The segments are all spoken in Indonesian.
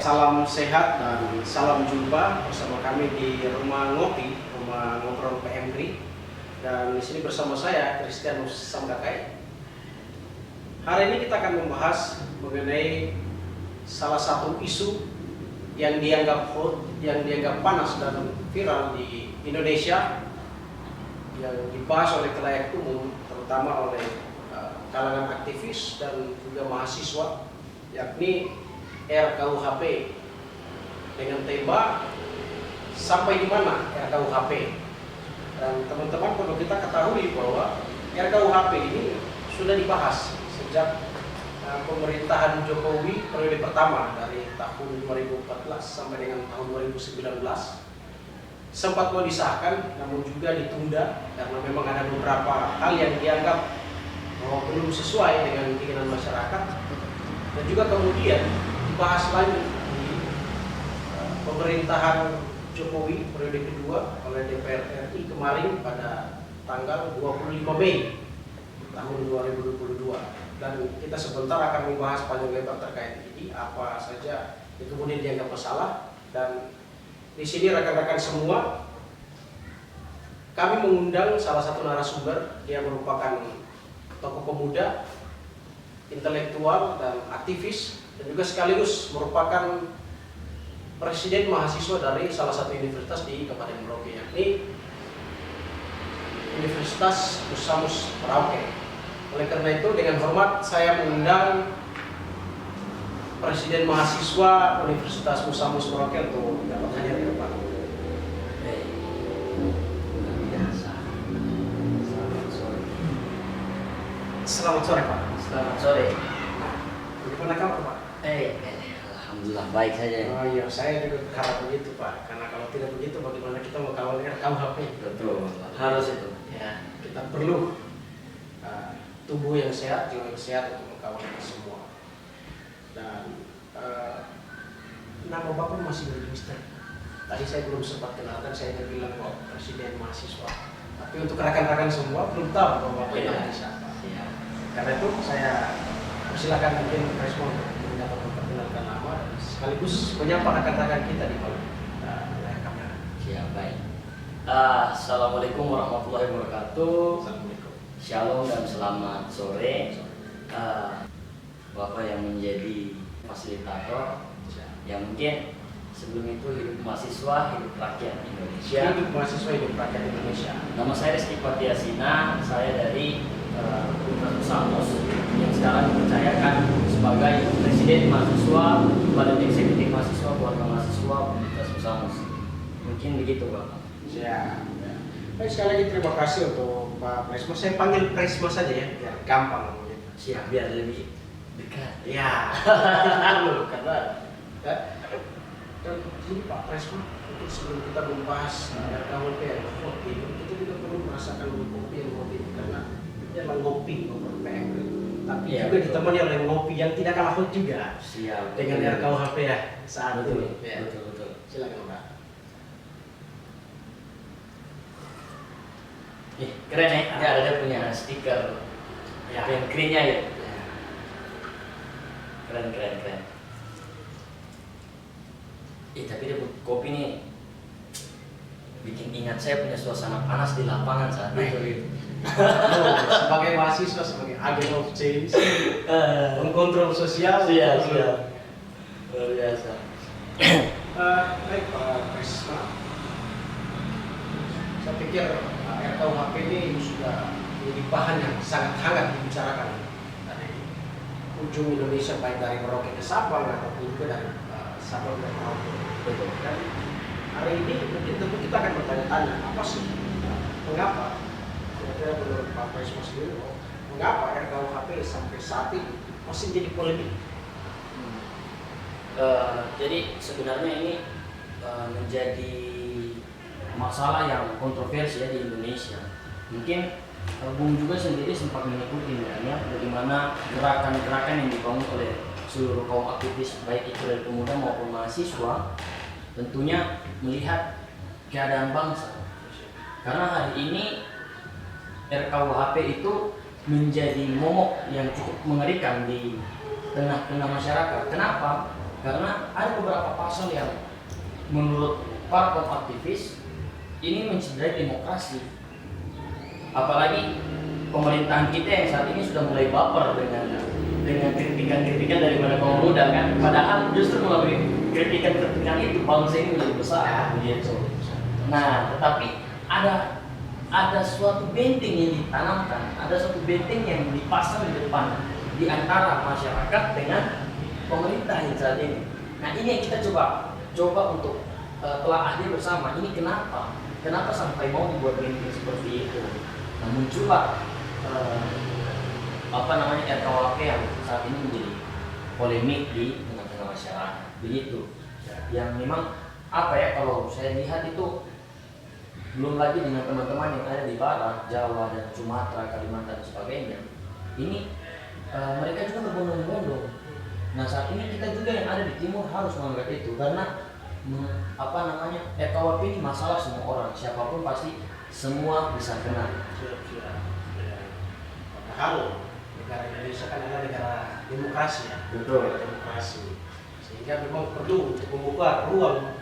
Salam sehat dan salam jumpa bersama kami di Rumah Ngopi, Rumah Ngobrol PMRI. Dan di sini bersama saya Christianus Samdakai. Hari ini kita akan membahas mengenai salah satu isu yang dianggap hot, yang dianggap panas dan viral di Indonesia, yang dibahas oleh khalayak umum, terutama oleh kalangan aktivis dan juga mahasiswa, yakni RKUHP, dengan tema sampai di mana RKUHP. Dan teman-teman perlu kita ketahui bahwa RKUHP ini sudah dibahas sejak pemerintahan Jokowi periode pertama dari tahun 2014 sampai dengan tahun 2019. Sempat mau disahkan, namun juga ditunda karena memang ada beberapa hal yang dianggap bahwa belum sesuai dengan keinginan masyarakat, dan juga kemudian dibahas lagi di pemerintahan Jokowi periode kedua oleh DPR RI kemarin pada tanggal 25 Mei tahun 2022. Dan kita sebentar akan membahas panjang lebar terkait ini, apa saja yang kemudian dianggap bersalah. Dan di sini rekan-rekan semua, kami mengundang salah satu narasumber. Dia merupakan tokoh pemuda, intelektual dan aktivis, dan juga sekaligus merupakan presiden mahasiswa dari salah satu universitas di Kabupaten Merauke, yakni Universitas Musamus Merauke. Oleh karena itu, dengan hormat saya mengundang Presiden Mahasiswa Universitas Musamus Merauke untuk dapat hadir di depan. Selamat sore, Pak. Selamat sore. Bagaimana kabar, Pak? Alhamdulillah baik saja. Oh iya, saya juga berharap begitu, Pak. Karena kalau tidak begitu, bagaimana kita mau kawal RKUHP? Betul, harus itu. Ya, kita perlu tubuh yang sehat, jiwa yang sehat untuk mengkawal ini semua. Dan nama Bapak masih menjadi misteri. Tadi saya belum sempat kenalkan, saya hanya bilang bahwa presiden mahasiswa. Tapi untuk rekan-rekan semua belum tahu bahwa Bapak ini siapa. Iya. Karena itu saya persilakan mungkin respon untuk dapat memperkenalkan nama dan sekaligus menyapa rekan-rekan kita di bawah layar kamera. Siap, baik. Assalamualaikum warahmatullahi wabarakatuh. Assalamualaikum. Shalom dan selamat sore. Bapak yang menjadi fasilitator, yang mungkin sebelum itu hidup mahasiswa, hidup rakyat Indonesia. Hidup mahasiswa, hidup rakyat Indonesia. Nama saya Rizky Patiasina, saya dari Universitas Musamus yang sekarang dipercayakan sebagai Presiden Mahasiswa Badan Eksekutif Mahasiswa Keluarga Mahasiswa Universitas Musamus. Mungkin begitu, Bapak. Ya. Baik, sekali lagi terima kasih untuk Pak Presma. Saya panggil Presma saja ya, biar gampang ngomongnya. Siap, biar lebih dekat. Ya, dulu karena dan ini Pak Presma, untuk sebelum kita membahas RKUHP ini, kita juga perlu merasakan ngopi yang ngopi, karena ini adalah ngopi ngobrol PMRI, tapi Ya, juga betul. ditemani oleh ngopi yang tidak kalah hot juga Siap. dengan betul. RKUHP ya saat Betul, ini. Ya. betul, betul. Silakan Pak. Keren ya, ada punya stiker Ya. yang kerinya ya. Ya. Keren. Tapi dia kopi nih bikin ingat saya punya suasana panas di lapangan saat itu. Sebagai mahasiswa, sebagai agent of change, mengkontrol sosial. Siap. Luar biasa. Baik Pak Presma, saya pikir RKUHP ini sudah menjadi bahan yang sangat hangat dibicarakan dari ujung Indonesia, baik dari Merauke ke Sabang ataupun juga dari Sabang ke Merauke. Betul. Dan hari ini mungkin tentu kita akan bertanya-tanya, apa sih, mengapa kira-kira menurut Pak Presma sendiri, mengapa RKUHP sampai saat ini masih menjadi polemik? Jadi sebenarnya ini menjadi masalah yang kontroversial di Indonesia. Mungkin Bung juga sendiri sempat mengikuti bagaimana gerakan-gerakan yang dibangun oleh seluruh kaum aktivis, baik itu dari pemuda maupun mahasiswa, tentunya melihat keadaan bangsa. Karena hari ini RKUHP itu menjadi momok yang cukup mengerikan di tengah-tengah masyarakat. Kenapa? karena ada beberapa pasal yang menurut para kaum aktivis ini mencederai demokrasi. Apalagi pemerintahan kita yang saat ini sudah mulai baper dengan kritikan-kritikan dari para kaum muda kan. Padahal justru melalui kritikan-kritikan itu bangsa ini menjadi besar begitu. Nah, tetapi ada suatu benteng yang ditanamkan, ada suatu benteng yang dipasang di depan di antara masyarakat dengan pemerintah yang saat ini. Nah, ini yang kita coba untuk telah adil bersama. Ini kenapa sampai mau dibuat benteng seperti itu. Nah, muncullah RKUHP yang saat ini menjadi polemik di tengah-tengah masyarakat. Begitu. Yang memang kalau saya lihat itu belum lagi dengan teman-teman yang ada di barat, Jawa dan Sumatera, Kalimantan dan sebagainya. Ini mereka juga berbondong-bondong. Nah, saat ini kita juga yang ada di timur harus menganggap itu karena RKUHP ini masalah semua orang, siapapun pasti semua bisa kena. Padahal negara Indonesia kan adalah negara demokrasi ya. Betul. Demokrasi. Sehingga memang perlu untuk membuka ruang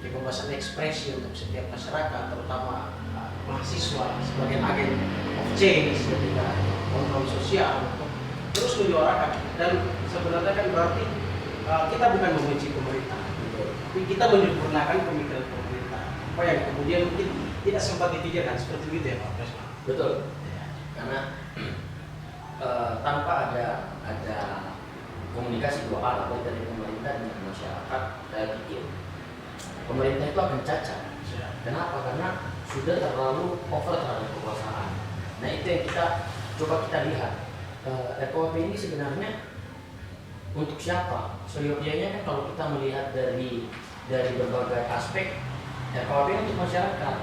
kebebasan ekspresi untuk setiap masyarakat, terutama mahasiswa sebagai agen of change ketika kontrol sosial untuk terus menyuarakan. Dan sebenarnya kan berarti kita bukan membenci pemerintah, tapi kita menyempurnakan pemikiran pemerintah. Apa yang kemudian mungkin tidak sempat dipikirkan seperti itu ya Pak Presma. Betul. Karena tanpa ada komunikasi dua arah baik dari pemerintah dan masyarakat, saya pikir pemerintah itu akan cacat. Kenapa? Karena sudah terlalu over terhadap kekuasaan. Nah, itu yang kita lihat. RKUHP ini sebenarnya untuk siapa? Seyogyanya kan kalau kita melihat dari berbagai aspek, RKUHP untuk masyarakat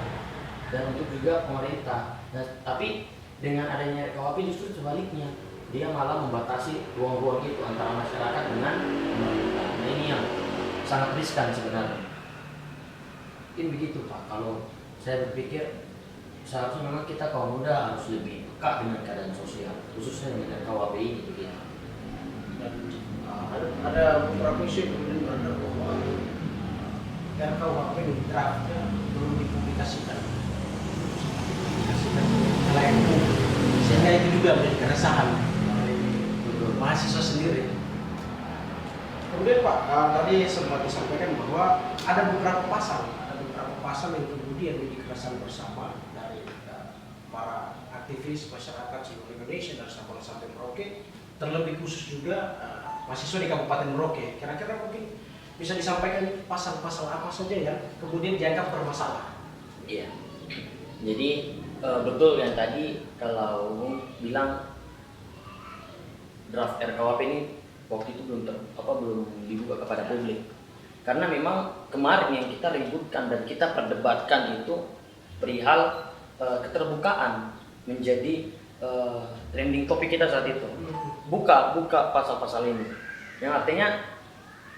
dan untuk juga pemerintah. Nah, tapi dengan adanya RKUHP justru sebaliknya, dia malah membatasi ruang-ruang itu antara masyarakat dengan pemerintah. Nah, ini yang sangat riskan sebenarnya. Mungkin begitu Pak, kalau saya berpikir seharusnya memang kita kaum muda harus lebih peka dengan keadaan sosial, khususnya dengan RKUHP ini begitu. Dan ada beberapa isu yang kemudian beredar bahwa RKUHP di draftnya belum dipublikasikan sehingga itu juga menjadi keresahan mahasiswa sendiri. Kemudian Pak, tadi sempat disampaikan bahwa ada beberapa pasal yang kemudian menjadi keresahan bersama dari para aktivis masyarakat seluruh Indonesia dari Sabang sampai Merauke, terlebih khusus juga mahasiswa di Kabupaten Merauke. Kira-kira mungkin bisa disampaikan pasal-pasal apa saja yang kemudian dianggap bermasalah? Iya. Jadi betul yang tadi kalau bilang draft RKUHP ini waktu itu belum dibuka kepada publik. Karena memang kemarin yang kita ributkan dan kita perdebatkan itu perihal keterbukaan menjadi trending topik kita saat itu. Buka pasal-pasal ini. Yang artinya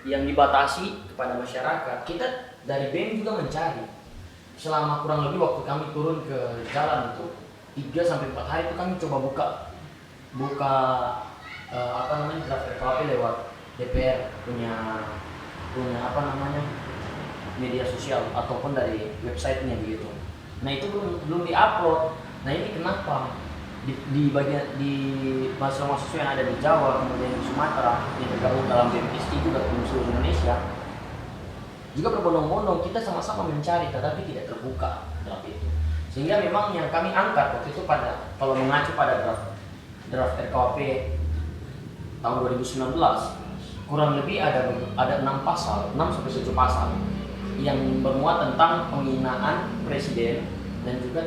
yang dibatasi kepada masyarakat. Kita dari BEM juga mencari. Selama kurang lebih waktu kami turun ke jalan itu 3-4 hari itu kami coba buka draft RKUHP lewat DPR punya media sosial ataupun dari websitenya begitu. Nah, itu belum diupload. Nah, ini kenapa di bagian di mahasiswa yang ada di Jawa kemudian di Sumatera yang tergabung dalam BMSI juga di seluruh Indonesia juga berbondong-bondong kita sama-sama mencari tetapi tidak terbuka draft itu. Sehingga memang yang kami angkat waktu itu kalau mengacu pada draft RKUHP tahun 2019 kurang lebih ada 6 sampai 7 pasal yang bermuat tentang penghinaan presiden dan juga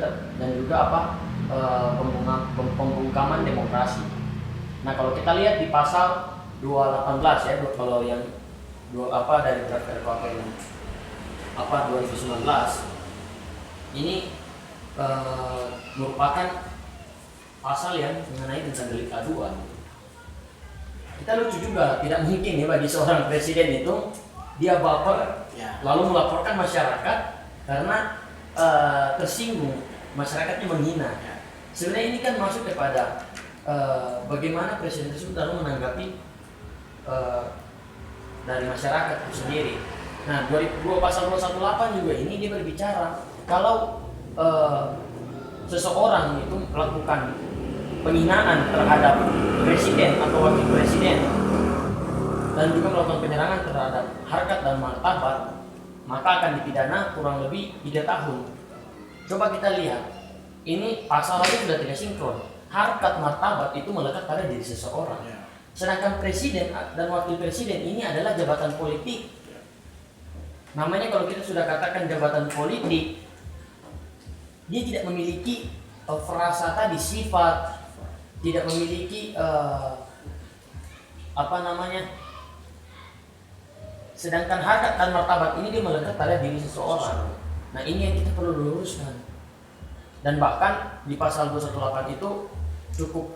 pembungkaman demokrasi. Nah, kalau kita lihat di pasal 218 ya, kalau yang dari draft RKUHP 2019 ini merupakan pasal yang mengenai tentang delik aduan. Kita lucu juga, tidak mungkin ya bagi seorang presiden itu dia baper lalu melaporkan masyarakat karena tersinggung, masyarakatnya menghina. Sebenarnya ini kan masuk kepada bagaimana presiden tersebut lalu menanggapi dari masyarakat itu sendiri. Nah, pasal 218 juga ini dia berbicara kalau seseorang itu melakukan penghinaan terhadap presiden atau wakil presiden dan juga melakukan penyerangan terhadap harkat dan martabat, maka akan dipidana kurang lebih 3 tahun. Coba kita lihat, ini pasal itu sudah tidak sinkron. Harkat martabat itu melekat pada diri seseorang. Sedangkan presiden dan wakil presiden ini adalah jabatan politik. Namanya kalau kita sudah katakan jabatan politik, dia tidak memiliki frasa tadi, sifat, tidak memiliki sedangkan harkat dan martabat ini dia melekat pada diri seseorang. Nah, ini yang kita perlu luruskan. Dan bahkan di pasal 218 itu cukup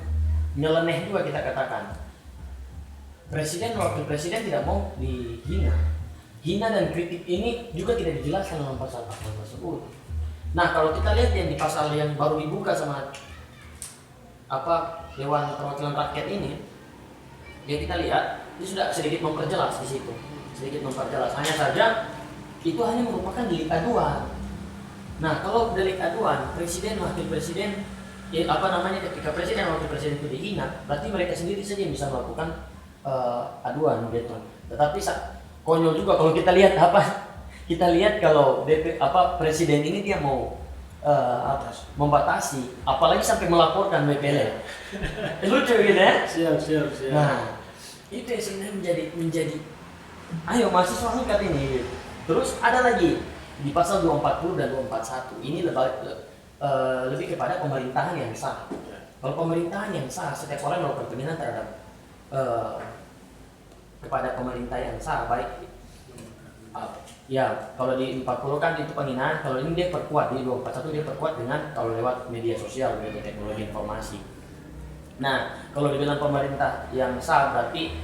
nyeleneh juga kita katakan. Presiden dan wakil presiden tidak mau dihina. Hina dan kritik ini juga tidak dijelaskan dalam pasal-pasal tersebut. Nah, kalau kita lihat yang di pasal yang baru dibuka sama Dewan Perwakilan Rakyat ini, ya kita lihat dia sudah sedikit memperjelas di situ. Sedikit memperjelas. Hanya saja itu hanya merupakan delik aduan. Nah, kalau delik aduan presiden wakil presiden ketika presiden dan wakil presiden itu dihina, berarti mereka sendiri saja yang bisa melakukan aduan gitu. Tetapi konyol juga kalau kita lihat kalau presiden ini dia mau membatasi, apalagi sampai melaporkan WPL. Lucu gitu ya? Siap. Nah, itu yang sebenarnya menjadi ayo mahasiswa angkat ini. Terus ada lagi di pasal 240 dan 241 ini lebih kepada pemerintahan yang sah. Kalau pemerintahan yang sah, setiap orang melakukan penghinaan terhadap kepada pemerintah yang sah, baik ya kalau di 40 kan itu penghinaan, kalau ini dia perkuat, di 241 dia perkuat dengan kalau lewat media sosial, lewat teknologi informasi. Nah, kalau dibilang pemerintah yang sah berarti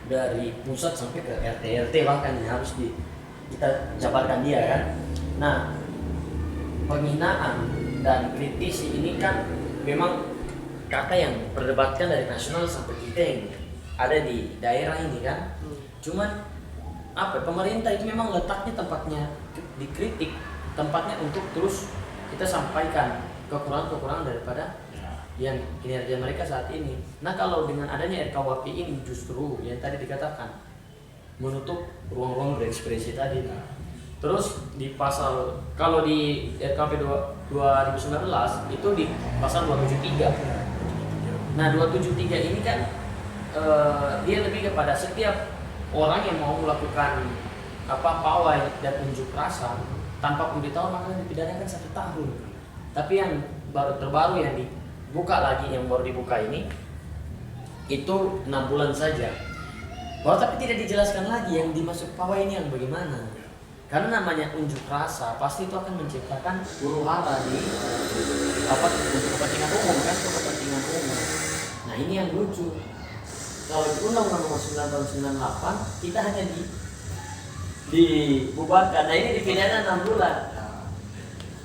dari pusat sampai ke RT bahkan yang harus kita jabarkan dia kan. Nah, penghinaan dan kritisi ini kan memang kata yang perdebatkan dari nasional sampai kita yang ada di daerah ini kan. Cuman pemerintah itu memang letaknya tempatnya dikritik, tempatnya untuk terus kita sampaikan kekurangan-kekurangan daripada yang kinerja mereka saat ini. Nah, kalau dengan adanya RKUHP ini justru yang tadi dikatakan menutup ruang-ruang berekspresi tadi. Terus di pasal, kalau di RKUHP 2019 itu di pasal 273. Nah, 273 ini kan dia lebih kepada setiap orang yang mau melakukan pawai dan unjuk rasa tanpa pemberitahuan maka dipidanakan 1 tahun. Tapi yang terbaru yang baru dibuka ini itu 6 bulan saja. Tapi tidak dijelaskan lagi yang dimaksud pawai ini yang bagaimana. Karena namanya unjuk rasa pasti itu akan menciptakan huru-hara untuk kepentingan umum kan, kepentingan umum. Nah, ini yang lucu. Kalau di Undang-Undang Nomor 9 Tahun 98 kita hanya dibubarkan. Nah, ini dipidana 6 bulan.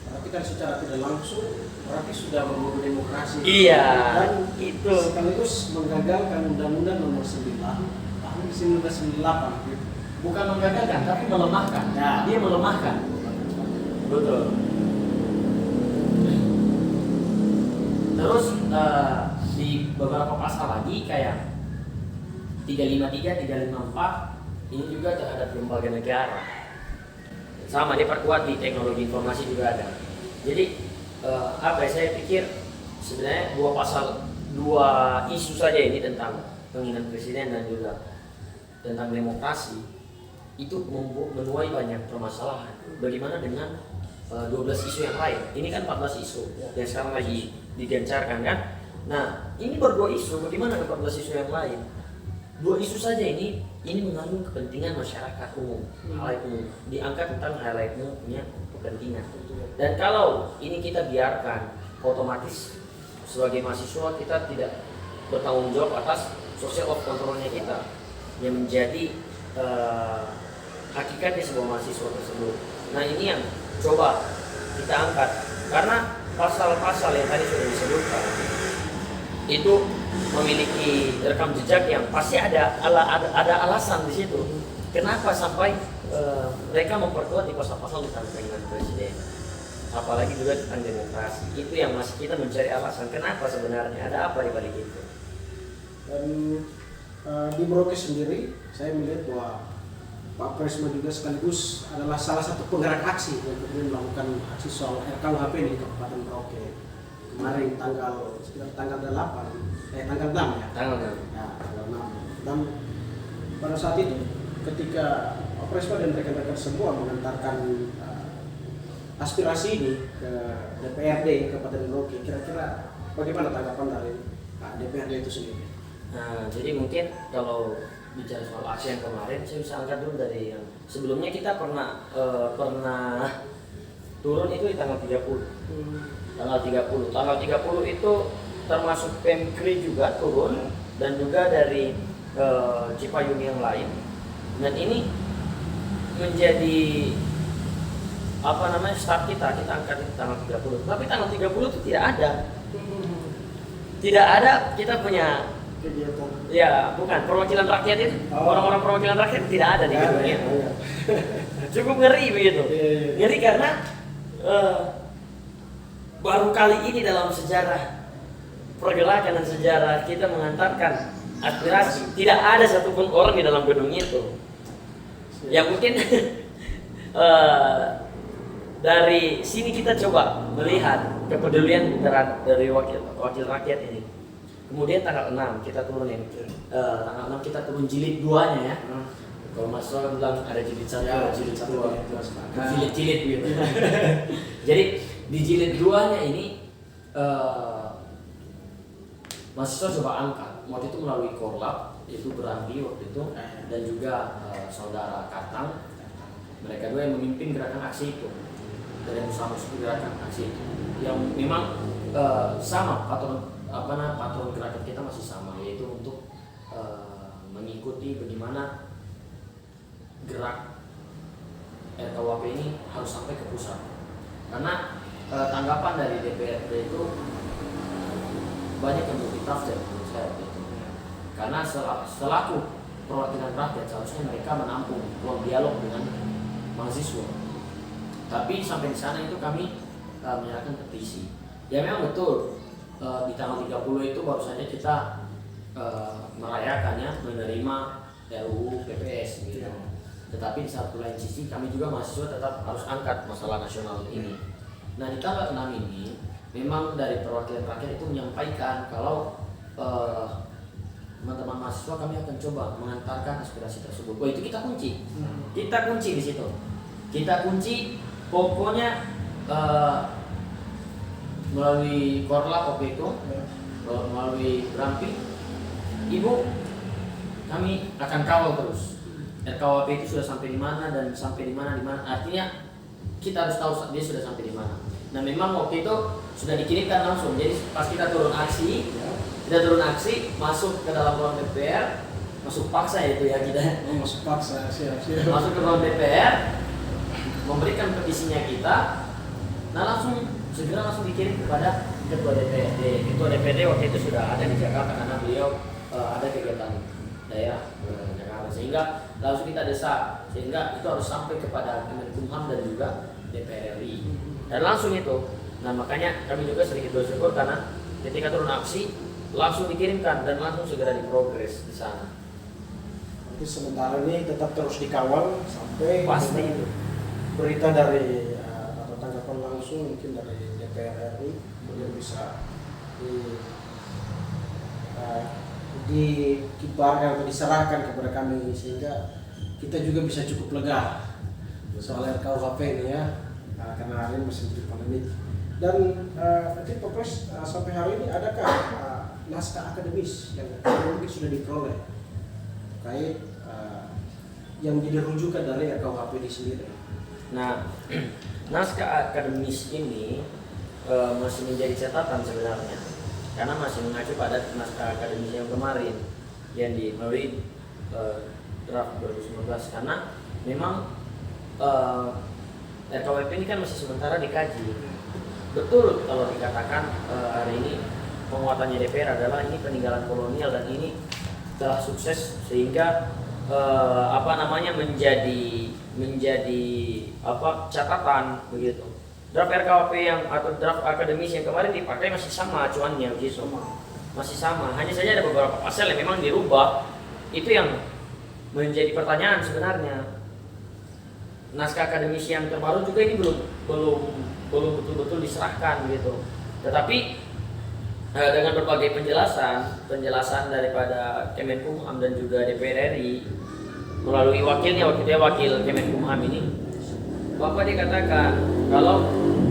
Berarti kan secara tidak langsung berarti sudah membunuh demokrasi. Iya. Dan itu sekaligus menggagalkan Undang-Undang Nomor 9 tahun 1998. bukan menggagalkan tapi melemahkan. Ya. Dia melemahkan. Betul. Terus di beberapa pasal lagi kayak 353, 354 ini juga terhadap lembaga negara. Sama dia perkuat di teknologi informasi juga ada. Jadi saya pikir sebenarnya 2 isu saja ini tentang penghinaan presiden dan juga tentang demokrasi itu menuai banyak permasalahan. Bagaimana dengan 12 isu yang lain? Ini kan 14 isu yang sekarang lagi digencarkan kan. Nah, ini baru 2 isu, bagaimana dengan 14 isu yang lain? 2 isu saja ini mengandung kepentingan masyarakat umum, halayak umum. Diangkat tentang halayak umum punya kepentingan. Dan kalau ini kita biarkan, otomatis sebagai mahasiswa kita tidak bertanggung jawab atas social of controlnya kita yang menjadi hakikatnya sebuah mahasiswa tersebut. Nah, ini yang coba kita angkat karena pasal-pasal yang tadi sudah disebutkan itu memiliki rekam jejak yang pasti ada alasan di situ. Kenapa sampai mereka memperkuat di pasal-pasal tentang pemilihan presiden, apalagi juga tentang demokrasi. Itu yang masih kita mencari alasan kenapa sebenarnya, ada apa di balik itu. Dan di Merauke sendiri saya melihat bahwa Pak Presma juga sekaligus adalah salah satu penggerak aksi yang kemudian melakukan aksi soal RKUHP di Kabupaten Merauke kemarin sekitar tanggal 6 ya. Tanggal 6. Ya, tanggal 6. Dan pada saat itu ketika Pak Presma dan rekan-rekan semua mengantarkan aspirasi ini ke DPRD Kabupaten Merauke, kira-kira bagaimana tanggapan dari DPRD itu sendiri? Nah, jadi mungkin kalau bicara soal aksi yang kemarin, saya bisa angkat dulu dari yang sebelumnya kita pernah turun itu di tanggal 30. Tanggal 30 itu termasuk Pemkri juga turun dan juga dari Cipayung yang lain. Dan ini menjadi start kita angkat di tanggal 30. Tapi tanggal 30 itu tidak ada. Tidak ada kita punya Kegiatan. ya, bukan perwakilan rakyat itu. Orang-orang perwakilan rakyat tidak ada di gedung itu. Cukup ngeri begitu. Ngeri karena baru kali ini dalam sejarah pergerakan dan sejarah kita mengantarkan aspirasi, tidak ada satupun orang di dalam gedung itu. Ya mungkin dari sini kita coba melihat kepedulian dari wakil rakyat ini. Kemudian tanggal 6 kita turunin, tanggal 6 kita turun jilid 2-nya ya. Kalau Mas Roy bilang ada jilid 1, ada jilid 2, jilid-jilid gitu. Jadi di jilid 2-nya ini mahasiswa coba angkat. Waktu itu melalui Korlap, itu Berambi waktu itu, dan juga saudara Katang. Mereka dua yang memimpin gerakan aksi itu. Dari Musa gerakan aksi itu. Yang memang sama patron gerakan kita masih sama, yaitu untuk mengikuti bagaimana gerak RKUHP ini harus sampai ke pusat. Karena tanggapan dari DPRD itu banyak yang multitafsir menurut saya itu. Karena selaku perwakilan rakyat seharusnya mereka menampung ruang dialog dengan mahasiswa. Tapi sampai di sana itu kami menyerahkan petisi. Ya memang betul. Di tanggal 30 itu baru saja kita merayakannya, menerima RUU PPS gitu. Tetapi di satu lain sisi kami juga mahasiswa tetap harus angkat masalah nasional ini. Nah di tanggal 6 ini memang dari perwakilan rakyat itu menyampaikan kalau teman-teman mahasiswa kami akan coba mengantarkan aspirasi tersebut. Itu kita kunci. Kita kunci di situ. Kita kunci pokoknya melalui Korlap waktu itu, melalui Berampi, Ibu, kami akan kawal terus. RKUHP itu sudah sampai di mana dan sampai di mana. Artinya kita harus tahu dia sudah sampai di mana. Nah memang waktu itu sudah dikirimkan langsung. Jadi pas kita turun aksi, masuk ke dalam ruang DPR, masuk paksa itu ya kita. Masuk paksa, siap. Masuk ke ruang DPR, memberikan petisinya kita. Nah segera langsung dikirim kepada Ketua DPRD. Ketua DPRD waktu itu sudah ada di Jakarta karena beliau ada kegiatan daerah Jakarta, sehingga langsung kita desak sehingga itu harus sampai kepada Kemenkumham dan juga DPR RI dan langsung itu. Nah makanya kami juga sedikit bersyukur karena ketika turun aksi langsung dikirimkan dan langsung segera diprogres di sana. Jadi sementara ini tetap terus dikawal sampai Pasti itu berita dari atau tanggapan langsung mungkin dari DPR RI kemudian bisa dikibarkan atau diserahkan kepada kami sehingga kita juga bisa cukup lega soal RKUHP ini ya, karena hari ini masih menjadi polemik. Dan nanti Pak Pres sampai hari ini adakah naskah akademis yang mungkin sudah diperoleh terkait yang menjadi rujukan dari RKUHP ini sendiri? Nah, naskah akademis ini masih menjadi catatan sebenarnya, karena masih mengacu pada naskah akademis yang kemarin yang melalui draft 2019. Karena memang RKUHP ini kan masih sementara dikaji. Betul kalau dikatakan hari ini penguatannya DPR adalah ini peninggalan kolonial dan ini telah sukses sehingga menjadi catatan begitu. Draft RKUHP atau draft akademis yang kemarin dipakai masih sama acuannya begitu. Masih sama, hanya saja ada beberapa pasal yang memang dirubah. Itu yang menjadi pertanyaan sebenarnya. Naskah akademis yang terbaru juga ini belum betul-betul diserahkan gitu. Tetapi dengan berbagai penjelasan daripada Kemenkumham dan juga DPR RI melalui wakil Kemenkumham ini, Bapak dikatakan kalau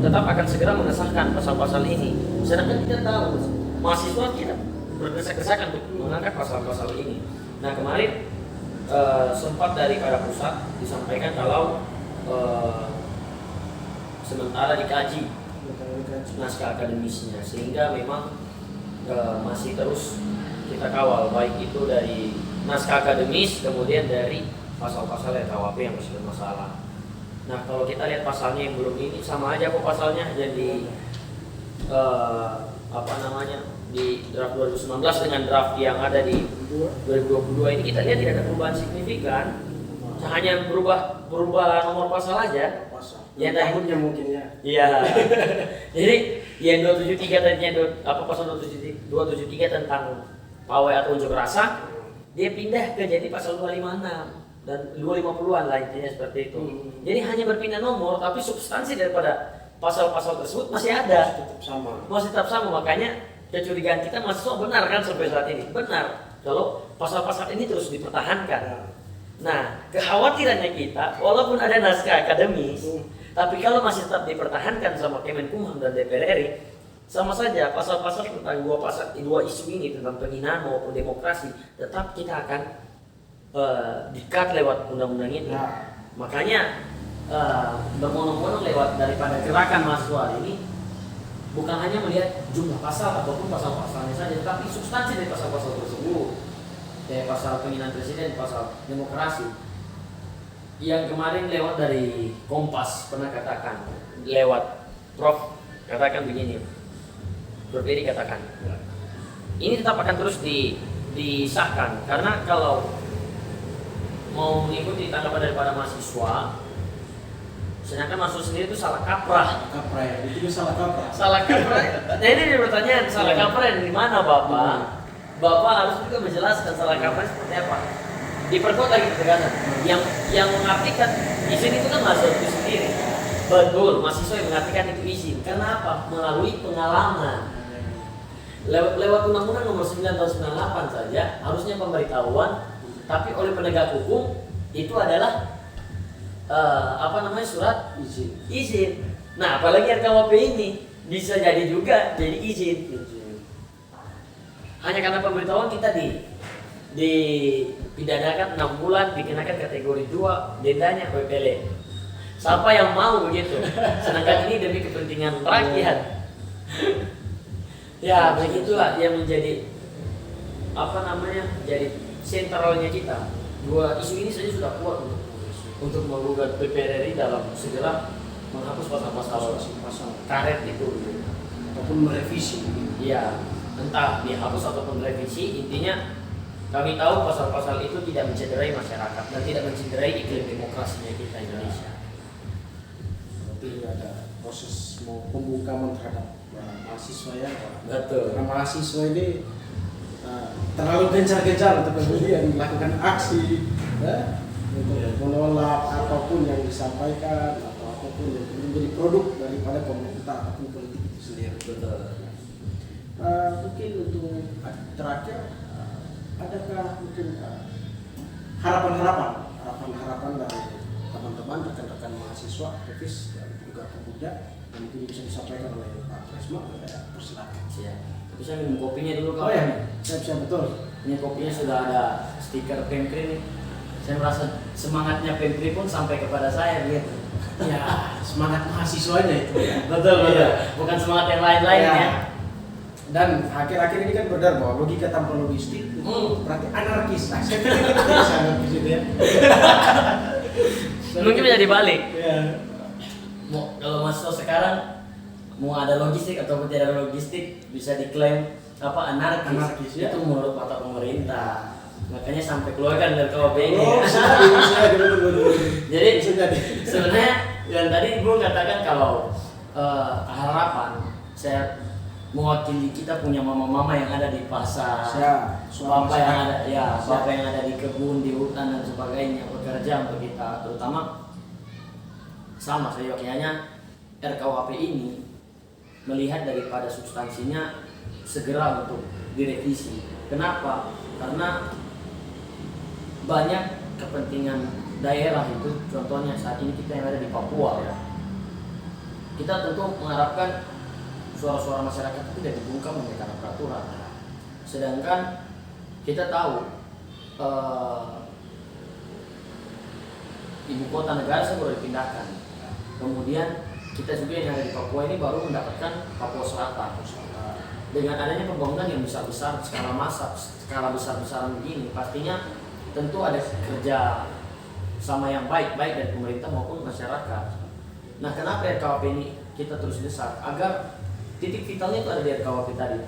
tetap akan segera mengesahkan pasal-pasal ini. Sedangkan kita tahu mahasiswa kita berdesak-desakan untuk mengangkat pasal-pasal ini. Nah kemarin sempat daripada pusat disampaikan kalau sementara dikaji naskah akademisnya, sehingga memang masih terus kita kawal, baik itu dari naskah akademis kemudian dari pasal-pasal RKUHP yang masih bermasalah. Nah kalau kita lihat pasalnya yang belum ini sama aja kok pasalnya, jadi di draft 2019 dengan draft yang ada di 2022 ini kita lihat tidak ada perubahan signifikan, hanya berubah nomor pasal aja. Ya tahunnya mungkin ya. Iya. Jadi yang 273 tadinya pasal 273 tentang pawai atau unjuk rasa, dia pindah ke jadi pasal 256 dan 250-an lah, intinya seperti itu. Jadi hanya berpindah nomor tapi substansi daripada pasal-pasal tersebut masih ada. Masih tetap sama. Makanya kecurigaan kita mahasiswa benar kan sampai saat ini. Benar kalau pasal-pasal ini terus dipertahankan. Nah, kekhawatirannya kita walaupun ada naskah akademis, tapi kalau masih tetap dipertahankan sama Kemenkumham dan DPR RI, sama saja pasal-pasal tentang dua isu ini tentang penghinaan maupun demokrasi tetap kita akan di-cut lewat undang-undang ini. Makanya bermonong-monong lewat daripada gerakan mahasiswa ini bukan hanya melihat jumlah pasal ataupun pasal-pasalnya saja, tapi substansi dari pasal-pasal tersebut. Kayak pasal penghinaan presiden, pasal demokrasi. Yang kemarin lewat dari Kompas pernah katakan, lewat Prof katakan begini, Prof Edi katakan, ini tetap akan terus disahkan karena kalau mau mengikuti tanggapan daripada mahasiswa, sedangkan mahasiswa sendiri itu salah kaprah. Itu salah kaprah. Salah kaprah. Nah ini pertanyaan, salah kaprah di mana Bapak? Bapak harus juga menjelaskan salah kaprah seperti apa. Diperkuat lagi ketegasan. Yang mengartikan izin itu kan mahasiswa itu sendiri. Betul, mahasiswa yang mengartikan itu izin. Karena apa? Melalui pengalaman. Lewat Undang-Undang Nomor 9 Tahun 98 saja harusnya pemberitahuan, tapi oleh penegak hukum itu adalah surat izin. Nah, apalagi RKUHP ini bisa jadi juga jadi izin. Hanya karena pemberitahuan kita dipidanakan 6 bulan, dikenakan kategori 2, dendanya PPL. Siapa yang mau begitu? Sedangkan ini demi kepentingan rakyat. Ya, begitulah yang menjadi jadi sentralnya kita. Dua isu ini saja sudah kuat untuk menggugat DPR RI dalam segera menghapus pasal-pasal karet itu ataupun merevisi. Iya, entah dihapus ataupun revisi, intinya kami tahu pasal-pasal itu tidak mencederai masyarakat dan tidak mencederai iklim demokrasinya kita Indonesia. Berarti ada proses pembukaan terhadap mahasiswa ya. Betul. Karena mahasiswa ini terlalu gencar-gencar untuk kemudian melakukan aksi, menolak apapun yang disampaikan atau apapun yang menjadi produk daripada pemerintah ataupun politik itu sendiri. Betul. Mungkin untuk terakhir, adakah mungkin harapan-harapan dari teman-teman rekan-rekan mahasiswa, aktivis dan juga pemuda yang mungkin bisa disampaikan oleh Pak Tresma? Persilakan. Siap. Tapi saya minum kopinya dulu Oh ya, siap betul. Ini kopinya sudah ada stiker Pemkri nih. Saya merasa semangatnya Pemkri pun sampai kepada saya gitu. Ya, semangat mahasiswanya itu. Betul. Bukan semangat yang lain-lain ya. Dan akhir-akhir ini kan benar bahwa logika tanpa logistik itu berarti anarkis. Saya pikir itu bisa anarkis itu ya. Mungkin bisa dibalik. Ya. Kalau mahasiswa sekarang mau ada logistik ataupun tidak ada logistik bisa diklaim Anarkis, ya. itu menurut mata pemerintah. Makanya sampai keluarkan dari KUHP ini. Jadi sebenarnya yang tadi gue katakan kalau harapan saya mewakili kita punya mama-mama yang ada di pasar, bapak yang ada bapak yang ada di kebun, di hutan dan sebagainya bekerja untuk kita, terutama sama seyogyanya RKUHP ini melihat daripada substansinya segera untuk direvisi. Kenapa? Karena banyak kepentingan daerah itu, contohnya saat ini kita yang ada di Papua ya. Kita tentu mengharapkan suara-suara masyarakat itu tidak dibungkam oleh karena peraturan. Sedangkan kita tahu ibu kota negara baru dipindahkan. Kemudian kita juga yang ada di Papua ini baru mendapatkan Papua Selatan. Dengan adanya pembangunan yang besar-besar, skala besar-besaran begini, pastinya tentu ada kerja sama yang baik dari pemerintah maupun masyarakat. Nah, kenapa RKUHP ini kita terus desak agar titik vitalnya itu ada di RKUHP tadi.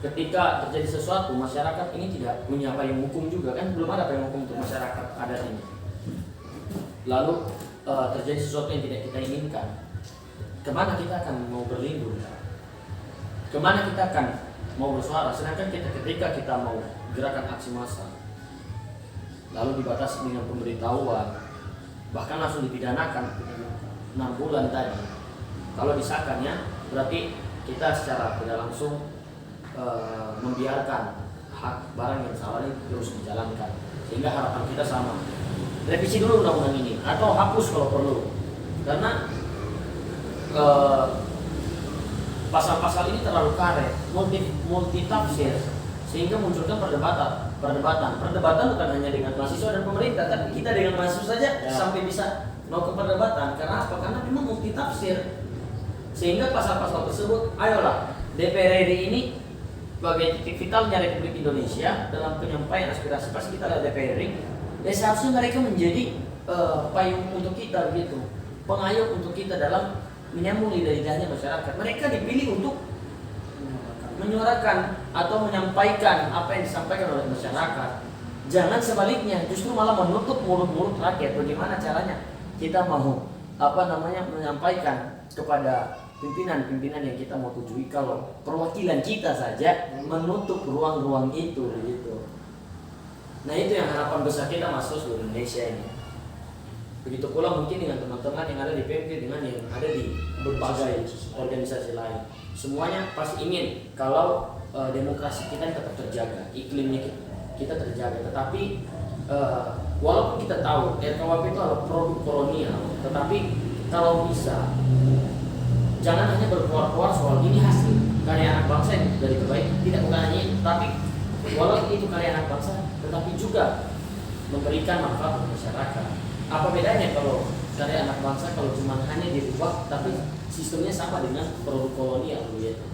Ketika terjadi sesuatu, masyarakat ini tidak punya payung hukum juga kan, belum ada payung hukum untuk masyarakat adat ini. Lalu terjadi sesuatu yang tidak kita inginkan, kemana kita akan mau berlindung? Kemana kita akan mau bersuara? Sedangkan ketika kita mau gerakan aksi massa, lalu dibatasi dengan pemberitahuan, bahkan langsung dipidanakan 6 bulan tadi. Kalau disahkannya, berarti kita secara tidak langsung membiarkan hak barang yang salah ini terus dijalankan. Sehingga harapan kita sama, revisi dulu undang-undang ini atau hapus kalau perlu, karena pasal-pasal ini terlalu karet, multi tafsir, sehingga munculkan perdebatan bukan hanya dengan mahasiswa dan pemerintah, tapi kita dengan mahasiswa saja sampai bisa mau ke perdebatan. Karena apa? Karena memang multi tafsir, sehingga pasal-pasal tersebut, ayolah DPR RI ini sebagai titik vitalnya Republik Indonesia dalam penyampaian aspirasi, pasti kita lihat DPR RI. Seharusnya mereka menjadi payung untuk kita gitu, pengayuh untuk kita dalam menyambung lidah-lidahnya masyarakat. Mereka dipilih untuk menyuarakan atau menyampaikan apa yang disampaikan oleh masyarakat. Jangan sebaliknya, justru malah menutup mulut-mulut rakyat. Bagaimana caranya kita mau menyampaikan kepada pimpinan yang kita mau tujui kalau perwakilan kita saja menutup ruang-ruang itu begitu. Nah, itu yang harapan besar kita masuk di Indonesia ini. Begitu pula mungkin dengan teman-teman yang ada di PMK, dengan yang ada di berbagai organisasi lain. Semuanya pasti ingin kalau demokrasi kita tetap terjaga, iklimnya kita terjaga. Tetapi walaupun kita tahu RKUHP itu adalah produk kolonial, tetapi kalau bisa jangan hanya berkuar-kuar soal ini hasil karya anak bangsa yang dari terbaik, tidak bukan hanya itu, tapi walaupun itu karya anak bangsa, tetapi juga memberikan manfaat untuk masyarakat. Apa bedanya kalau karya anak bangsa kalau cuma hanya dirubah tapi sistemnya sama dengan produk kolonial begitu?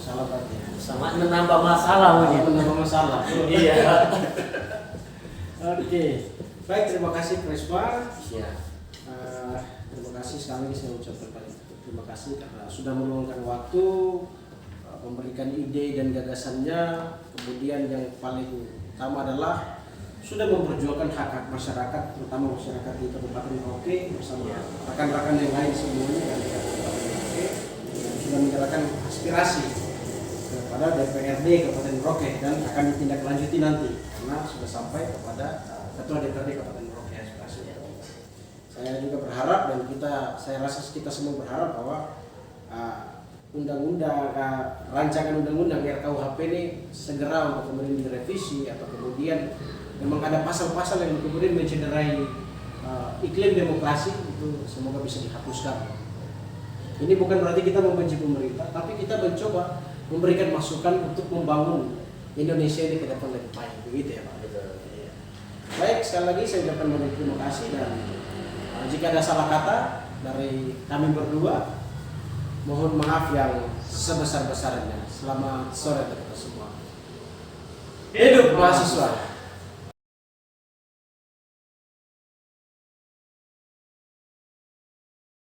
Salah tadi. Sama menambah masalah begitu. Menambah masalah. Iya. Oke. Baik, terima kasih Krisma. Iya. Terima kasih sekali lagi saya ucapkan terima kasih karena sudah meluangkan waktu memberikan ide dan gagasannya. Kemudian yang paling utama adalah sudah memperjuangkan hak-hak masyarakat, terutama masyarakat di Kabupaten Merauke bersama rekan-rekan yang lain semuanya yang di Kabupaten Merauke, sudah menyerahkan aspirasi kepada DPRD Kabupaten Merauke dan akan ditindaklanjuti nanti karena sudah sampai kepada Ketua DPRD Kabupaten Merauke aspirasi. Saya juga berharap dan saya rasa kita semua berharap bahwa rancangan undang-undang RKUHP ini segera untuk kemudian direvisi atau kemudian memang ada pasal-pasal yang kemudian mencederai iklim demokrasi itu semoga bisa dihapuskan. Ini bukan berarti kita membenci pemerintah, tapi kita mencoba memberikan masukan untuk membangun Indonesia ini ke depan lebih baik, begitu ya Pak. Ya. Baik, sekali lagi saya ucapkan banyak terima kasih dan jika ada salah kata dari kami berdua, mohon maaf yang sebesar-besarnya. Selamat sore untuk kita semua. Hidup mahasiswa.